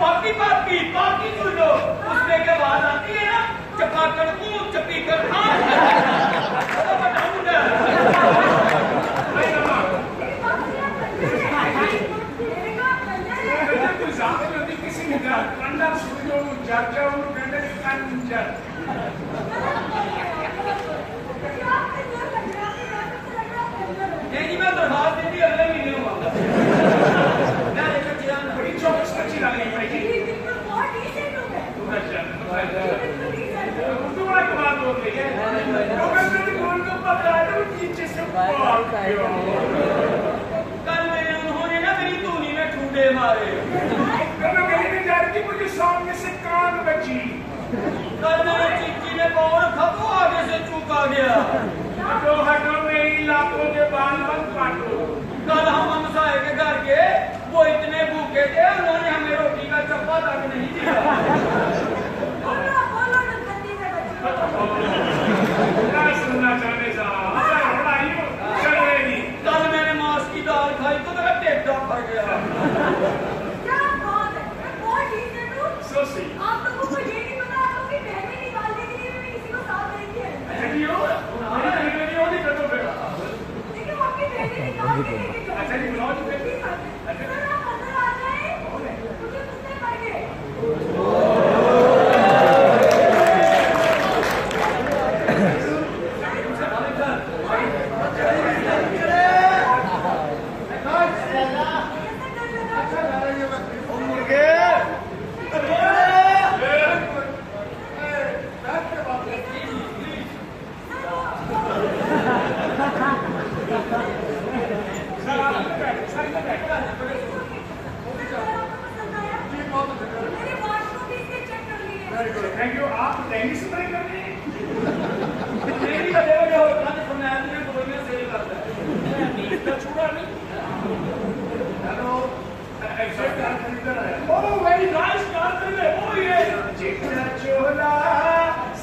पापी पापी पापी सुनो उसमें क्या आवाज आती है ना चपाकड़ को चपी कर किसी ने कंडा सुनो जर्जा कंडे कंजर नहीं मैं दरखास्त देती अगले महीने होगा ना लेकर चिराग बड़ी चौकस अच्छी लगी भाई उर्दू वाला कमाल बोल रही है तो मैं तेरे बोल को पता है वो नीचे से कल मेरे उन्होंने ना मेरी धूनी में ठूडे मारे कल मैं कहीं नहीं जा रही थी मुझे सामने से कान बची कल मेरे चिक्की ने पौड़ खपो आगे से चूका गया हटो हटो मेरी लाखों के बाल मत काटो कल हम हमसाए के घर के वो इतने भूखे थे उन्होंने हमें रोटी का चप्पा तक नहीं दिया क्या सुनना चाहते साहब चलेगी कल मैंने मांस की दाल खाई तो मेरा टेढ़ा फट गया सोसी आप लोगों को ये नहीं पता आप लोग की बहनें निकालने के लिए मैंने किसी को साथ नहीं किया है ऐसा क्यों नहीं करते फिर लेकिन वो आपकी बहनें निकाल के लेके जाओ अच्छा नहीं बुलाओ तो फिर सर आप अंदर आ जाए मुझे गुस्से पड़ गए मेरे वॉशरूम भी इसके चेक कर लिए थैंक यू आप दैनिक स्प्रे कर रहे हैं मेरी बदेगा जो होता है सुनाया तुमने बोल में सेल करता है इसका छुड़ा नहीं हेलो एग्जैक्ट कार खरीदना है ओह वेरी नाइस कार खरीदे ओह ये चिट्टा चोला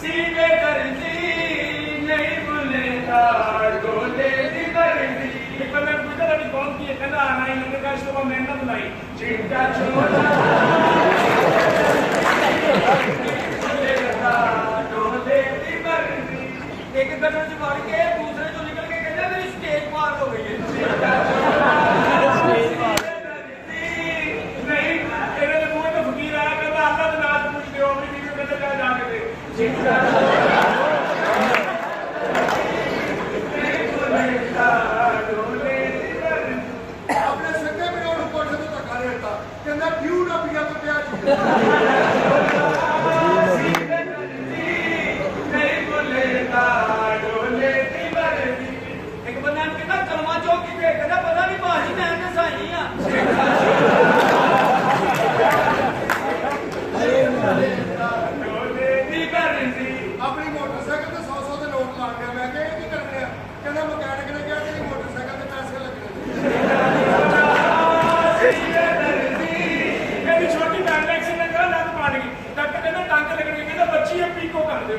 सीने कर दी नहीं भूलेगा डोले दी कर दी एक बार मैं पूछा था कौन की है कहना आना ही मैंने कहा इसको मैं ना बुलाई चिट्टा चोला डोले दी कर दी एक गटर से मार के दूसरे जो निकल के कहते हैं मेरी स्टेज पार हो गई है नहीं तेरे मुंह में फकीर आया कहता अल्लाह तो नाच पूछ दे अपनी वीडियो कहते जा जाके दे चिट्टा अपने संगे में और कोठे तो धक्का देता कहना क्यों ना पिया तो क्या एक बंदा ने कहना कलमा चौकी पे कहना पता नहीं भाजी मैं ने साई हां अपनी मोटरसाइकिल ਤੇ 100 ਦੇ ਨੋਟ ਲਾ ਗਿਆ ਮੈਂ ਕਿਹਾ ਇਹ ਕੀ ਕਰ ਰਿਹਾ ਕਹਿੰਦਾ ਮਕੈਨਿਕ ਨੇ ਕਿਹਾ ਤੇਰੀ ਮੋਟਰਸਾਈਕਲ ਤੇ ਪੈਸੇ ਲੱਗਣੇ मेरी छोटी बहन ने एक्सीडेंट करा लत पाट गई डॉक्टर कहना टांके लगने कहता बच्ची है पीको कर दे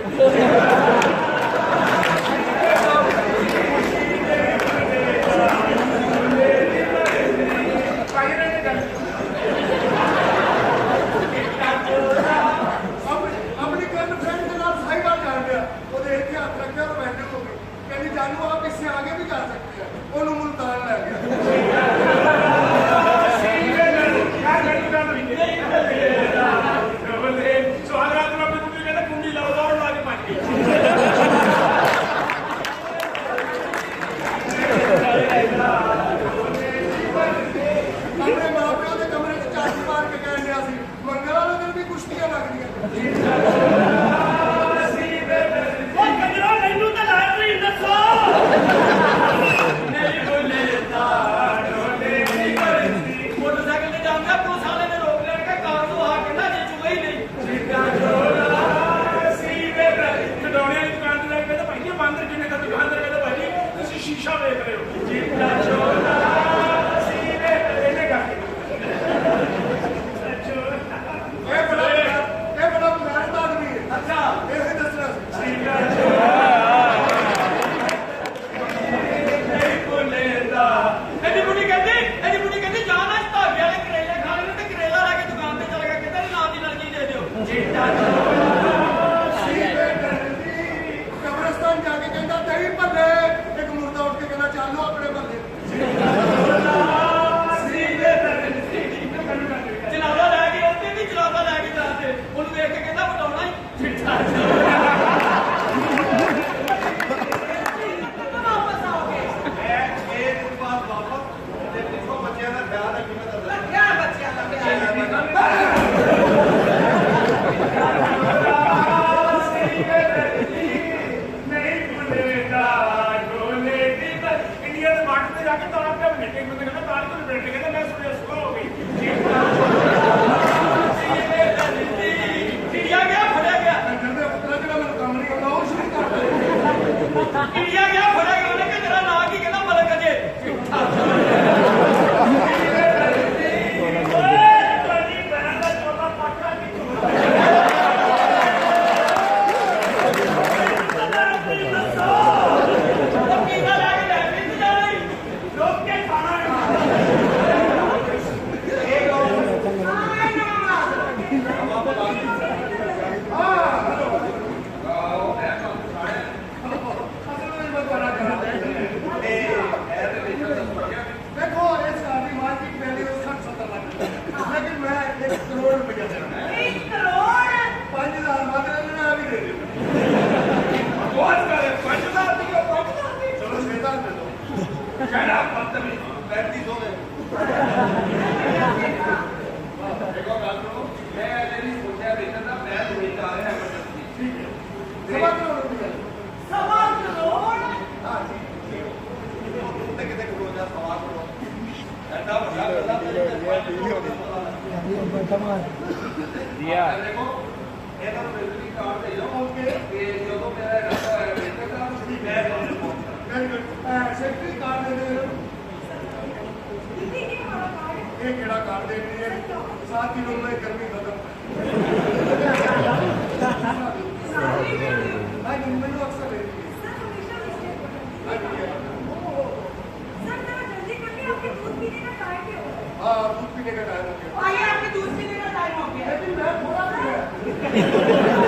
ਆਪਣੀ ਗਰਲਫ੍ਰੈਂਡ ਦੇ ਨਾਲ ਸਾਈਵਾਲ ਜਾਣ ਗਿਆ ਉਹਦੇ ਇੱਥੇ ਹੱਥ ਰੱਖਿਆ ਉਹ ਬੈਠੇ ਹੋ ਗਈ ਕਹਿੰਦੀ ਜਾਨੂ ਆਪ इससे आगे भी जा सकते हैं ਉਹਨੂੰ ਮੁਲਤਾਨ ਲੈ ਗਿਆ ਆਪਣੇ ਮਾਪਿਆਂ ਦੇ ਕਮਰੇ 'ਚ ਚਾਟੀ ਮਾਰ ਕੇ ਕਹਿਣ ਡਿਆ ਸੀ ਮੰਗਲ ਵਾਲੇ ਦਿਨ ਵੀ ਕੁਸ਼ਤੀਆਂ ਲੱਗਦੀਆਂ मोटरसाइकिल से जाऊंगा तो साले ने रोक लिया का कार तो आ के ना जे चुका ही नहीं खिडौने की दुकान से जाके भाई बांदर किने का दुकान से कहता भाई तुम शीशा देख रहे हो चिट्टा चोला सीधे ਇਹਨੇ ਕਰਕੇ ਇਹ ਬੜਾ ਦੇਖੋ ਇਹ ਤਾਂ ਬਿਜਲੀ ਕਾਰਡ ਦੇ ਜਾਓ ਓਕੇ ਤੇ ਜਦੋਂ ਮੇਰਾ ਇਰਾਦਾ ਹੋਇਆ ਬੇਟਾ ਤਾਂ ਤੁਸੀਂ ਮੈਂ ਵੈਰੀ ਗੁੱਡ ਸੈਕਟਰੀ ਕਾਰਡ ਦੇ ਦੇ दीदी ये हमारा कार्ड है ਇਹ ਕਿਹੜਾ ਕਾਰਡ ਦੇ ਰਹੀ ਹੈ 7 ਦਿਨੋਂ में गर्मी खत्म सारी वीडियो नहीं मैंने अक्सर ले रही सर हमेशा मिस्टेक होता है है सर जरा जल्दी करिए आपके दूध पीने का टाइम क्या हो रहा हाँ दूध पीने का टाइम हो गया है आइए आपके दूध पीने का टाइम हो गया है लेकिन मैं थोड़ा पी गया